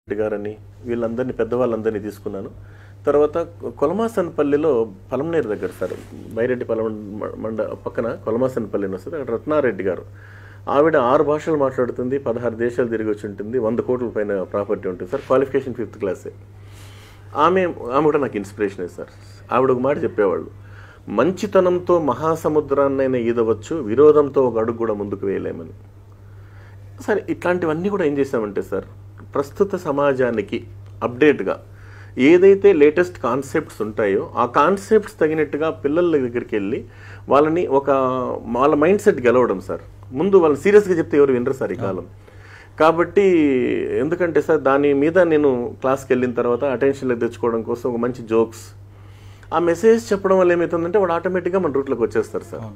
రెడ్డి గారని వీళ్ళందరినీ పెద్దవాళ్ళందరినీ తీసుకున్నాను. తర్వాత కొలమాసనపల్లిలో పలమనేరు దగ్గర సార్ మైరెడ్డి మండ పక్కన కొలమాసనపల్లి అని వస్తుంది. అక్కడ రత్నారెడ్డి గారు ఆవిడ 6 భాషలు మాట్లాడుతుంది, 16 దేశాలు తిరిగి వచ్చి ఉంటుంది, 100 కోట్ల పైన ప్రాపర్టీ ఉంటుంది సార్. క్వాలిఫికేషన్ 5th క్లాసే. ఆమె కూడా నాకు ఇన్స్పిరేషనే సార్. ఆవిడ ఒక మాట చెప్పేవాళ్ళు, మంచితనంతో మహాసముద్రాన్నైనా ఈదవచ్చు, విరోధంతో ఒక అడుగు కూడా ముందుకు వేయలేమని. సరే, ఇట్లాంటివన్నీ కూడా ఏం చేసామంటే సార్, ప్రస్తుత సమాజానికి అప్డేట్గా ఏదైతే లేటెస్ట్ కాన్సెప్ట్స్ ఉంటాయో ఆ కాన్సెప్ట్స్ తగినట్టుగా పిల్లల దగ్గరికి వెళ్ళి వాళ్ళని వాళ్ళ మైండ్ సెట్ గెలవడం సార్. ముందు వాళ్ళు సీరియస్గా చెప్తే ఎవరు వినరు సార్ ఈ కాలం. కాబట్టి ఎందుకంటే సార్ దాని మీద నేను క్లాస్కి వెళ్ళిన తర్వాత అటెన్షన్లో తెచ్చుకోవడం కోసం ఒక మంచి జోక్స్, ఆ మెసేజ్ చెప్పడం వల్ల ఏమవుతుందంటే వాడు ఆటోమేటిక్గా మన రూట్లోకి వచ్చేస్తారు సార్.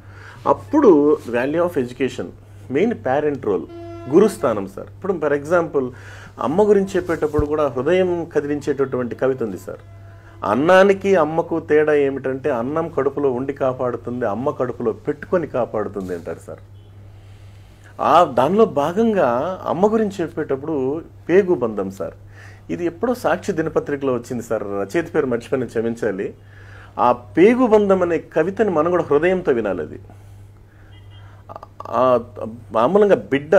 అప్పుడు value of education, main parent role, గురుస్థానం సార్. ఇప్పుడు ఫర్ ఎగ్జాంపుల్ అమ్మ గురించి చెప్పేటప్పుడు కూడా హృదయం కదిలించేటటువంటి కవిత ఉంది సార్. అన్నానికి అమ్మకు తేడా ఏమిటంటే అన్నం కడుపులో ఉండి కాపాడుతుంది, అమ్మ కడుపులో పెట్టుకొని కాపాడుతుంది అంటారు సార్. దానిలో భాగంగా అమ్మ గురించి చెప్పేటప్పుడు పేగు బంధం సార్. ఇది ఎప్పుడో సాక్షి దినపత్రికలో వచ్చింది సార్, రచయిత పేరు మర్చిపోయిన క్షమించాలి. ఆ పేగు బంధం అనే కవితని మనం కూడా హృదయంతో వినాలి. అది మామూలుగా బిడ్డ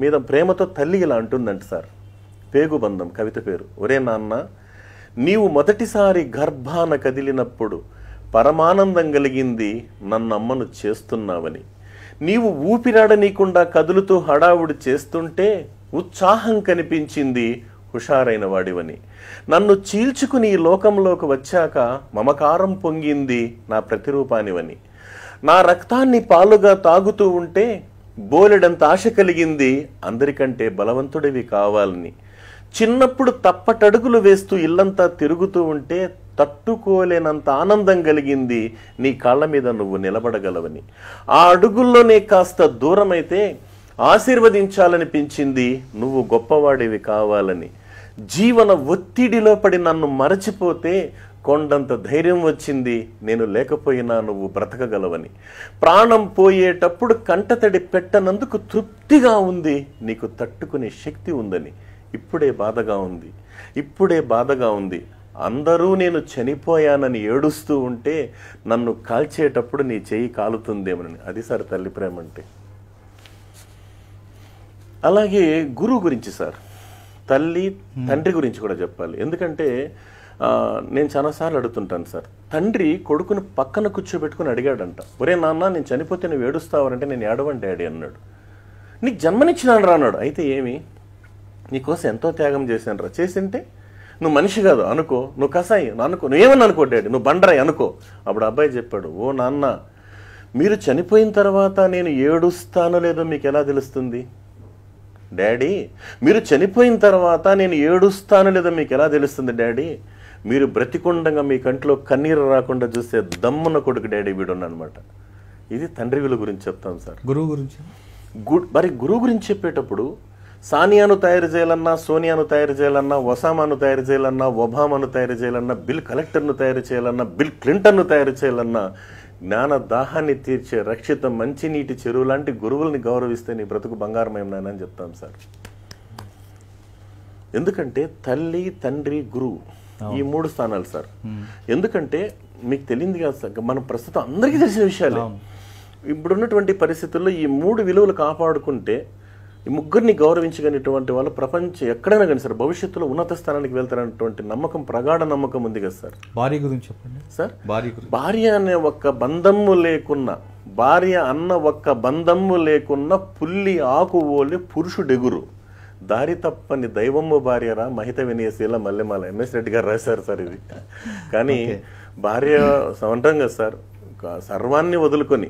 మీద ప్రేమతో తల్లి ఇలా అంటుందంట సార్. పేగుబంధం కవిత పేరు. ఒరే నాన్న, నీవు మొదటిసారి గర్భాన కదిలినప్పుడు పరమానందం కలిగింది నన్ను అమ్మను చేస్తున్నావని. నీవు ఊపిరాడనీయకుండా కదులుతూ హడావుడి చేస్తుంటే ఉత్సాహం కనిపించింది హుషారైన వాడివని. నన్ను చీల్చుకుని ఈ లోకంలోకి వచ్చాక మమకారం పొంగింది నా ప్రతిరూపానివని. నా రక్తాన్ని పాలుగా తాగుతూ ఉంటే బోలెడంత ఆశ కలిగింది అందరికంటే బలవంతుడివి కావాలని. చిన్నప్పుడు తప్పటడుగులు వేస్తూ ఇల్లంతా తిరుగుతూ ఉంటే తట్టుకోలేనంత ఆనందం కలిగింది నీ కాళ్ళ మీద నువ్వు నిలబడగలవని. ఆ అడుగుల్లోనే కాస్త దూరమైతే ఆశీర్వదించాలనిపించింది నువ్వు గొప్పవాడివి కావాలని. జీవన ఒత్తిడిలో పడి నన్ను మరచిపోతే కొండంత ధైర్యం వచ్చింది నేను లేకపోయినా నువ్వు బ్రతకగలవని. ప్రాణం పోయేటప్పుడు కంటతడి పెట్టనందుకు తృప్తిగా ఉంది, నీకు తట్టుకునే శక్తి ఉందని. ఇప్పుడే బాధగా ఉంది అందరూ నేను చనిపోయానని ఏడుస్తూ ఉంటే నన్ను కాల్చేటప్పుడు నీ చెయ్యి కాలుతుందేమని. అది సార్ తల్లి ప్రేమ అంటే. అలాగే గురువు గురించి సార్, తల్లి తండ్రి గురించి కూడా చెప్పాలి. ఎందుకంటే నేను చాలాసార్లు అడుగుతుంటాను సార్, తండ్రి కొడుకుని పక్కన కూర్చోబెట్టుకుని అడిగాడంట, ఒరే నాన్న నేను చనిపోతే నువ్వు ఏడుస్తావంటే నేను ఏడవని డాడీ అన్నాడు. నీకు జన్మనిచ్చినాను రా అన్నాడు. అయితే ఏమి, నీకోసం ఎంతో త్యాగం చేశాను రా. చేసింటే నువ్వు మనిషి కాదు అనుకో, నువ్వు కసాయి అనుకో, నువ్వేమని అనుకో డాడీ, నువ్వు బండరాయి అనుకో. అప్పుడు అబ్బాయి చెప్పాడు, ఓ నాన్న మీరు చనిపోయిన తర్వాత నేను ఏడుస్తానో లేదో మీకు ఎలా తెలుస్తుంది డాడీ? మీరు చనిపోయిన తర్వాత నేను ఏడుస్తానో లేదో మీకు ఎలా తెలుస్తుంది డాడీ? మీరు బ్రతికుండగా మీ కంట్లో కన్నీరు రాకుండా చూస్తే దమ్మున కొడుకు డాడీ వీడున్న అనమాట. ఇది తండ్రి విలువ గురించి చెప్తాం సార్. గురువు గురించి మరి గురువు గురించి చెప్పేటప్పుడు సానియాను తయారు చేయాలన్నా, సోనియాను తయారు చేయాలన్నా, ఒసామాను తయారు చేయాలన్నా, ఒబామాను తయారు చేయాలన్నా, బిల్ కలెక్టర్ను తయారు చేయాలన్నా, బిల్ క్లింటన్ను తయారు చేయాలన్నా, జ్ఞాన దాహాన్ని తీర్చే రక్షిత మంచినీటి చెరువు లాంటి గురువుల్ని గౌరవిస్తే నీ బ్రతుకు బంగారమేం నాయన అని చెప్తాం సార్. ఎందుకంటే తల్లి, తండ్రి, గురువు ఈ 3 స్థానాలు సార్. ఎందుకంటే మీకు తెలియదు కదా సార్, మనం ప్రస్తుతం అందరికీ తెలిసిన విషయాలే. ఇప్పుడున్నటువంటి పరిస్థితుల్లో ఈ 3 విలువలు కాపాడుకుంటే, ఈ ముగ్గురిని గౌరవించగలిగినటువంటి వాళ్ళు ప్రపంచం ఎక్కడైనా కానీ సార్ భవిష్యత్తులో ఉన్నత స్థానానికి వెళ్తారనేటువంటి నమ్మకం, ప్రగాఢ నమ్మకం ఉంది కదా సార్. భార్య గురించి చెప్పండి సార్. భార్య అనే ఒక్క బంధము లేకున్నా, భార్య అన్న ఒక్క బంధము లేకున్నా పుల్లి ఆకు ఓలి పురుషుడెగురు, దారి తప్పని దైవమ్మ భార్యరా మహిత వినయశీల మల్లెమాల. ఎంఎస్ రెడ్డి గారు రాశారు సార్ ఇది. కానీ భార్య సమంటం కదా సార్, సర్వాన్ని వదులుకొని